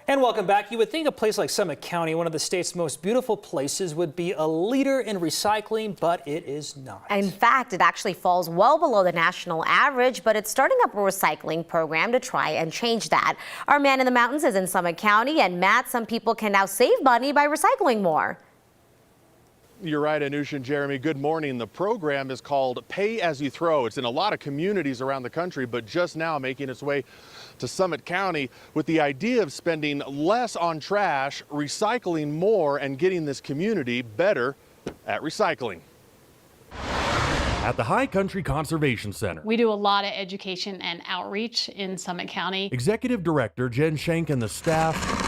And welcome back. You would think a place like Summit County, one of the state's most beautiful places, would be a leader in recycling, but it is not. In fact, it actually falls well below the national average, but it's starting up a recycling program to try and change that. Our man in the mountains is in Summit County, and Matt, some people can now save money by recycling more. You're right, Anusha and Jeremy. Good morning. The program is called Pay As You Throw. It's in a lot of communities around the country, but just now making its way to Summit County with the idea of spending less on trash, recycling more, and getting this community better at recycling. At the High Country Conservation Center, we do a lot of education and outreach in Summit County. Executive Director Jen Shank and the staff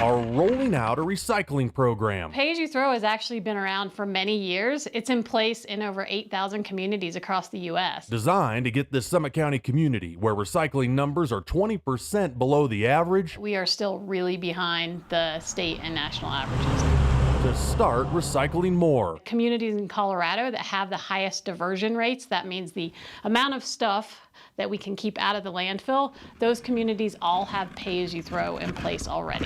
are rolling out a recycling program. Pay As You Throw has actually been around for many years. It's in place in over 8,000 communities across the U.S. Designed to get this Summit County community where recycling numbers are 20% below the average. We are still really behind the state and national averages. To start recycling more. Communities in Colorado that have the highest diversion rates, that means the amount of stuff that we can keep out of the landfill, those communities all have Pay As You Throw in place already.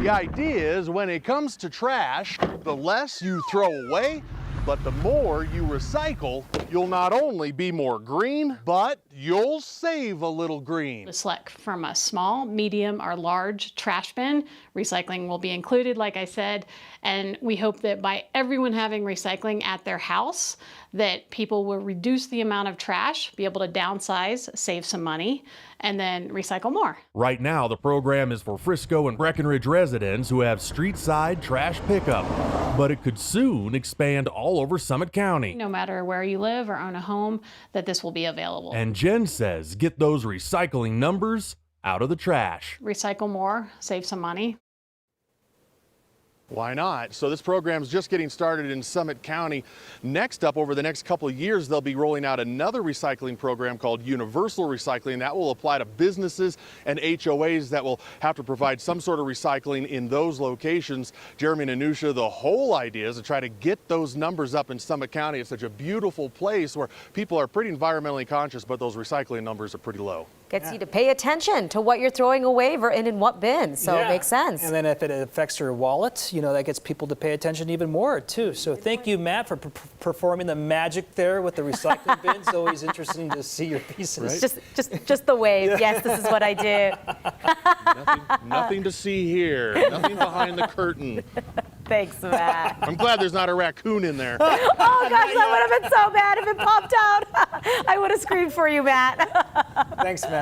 The idea is when it comes to trash, the less you throw away, but the more you recycle, you'll not only be more green, but you'll save a little green. Select from a small, medium, or large trash bin. Recycling will be included, like I said, and we hope that by everyone having recycling at their house, that people will reduce the amount of trash, be able to downsize, save some money, and then recycle more. Right now, the program is for Frisco and Breckenridge residents who have street-side trash pickup, but it could soon expand all over Summit County. No matter where you live or own a home, that this will be available. And Jen says get those recycling numbers out of the trash. Recycle more, save some money. Why not? So this program's just getting started in Summit County. Next up, over the next couple of years, they'll be rolling out another recycling program called Universal Recycling. That will apply to businesses and HOAs that will have to provide some sort of recycling in those locations. Jeremy and Anusha, the whole idea is to try to get those numbers up in Summit County. It's such a beautiful place where people are pretty environmentally conscious, but those recycling numbers are pretty low. Gets you to pay attention to what you're throwing away and in what bin, so it makes sense. And then if it affects your wallet, that gets people to pay attention even more, too. So thank you, Matt, for performing the magic there with the recycling bins. Always interesting to see your pieces. Right? Just the wave. Yes, this is what I do. Nothing to see here. Nothing behind the curtain. Thanks, Matt. I'm glad there's not a raccoon in there. Oh, gosh, that would have been so bad if it popped out. I would have screamed for you, Matt. Thanks, Matt.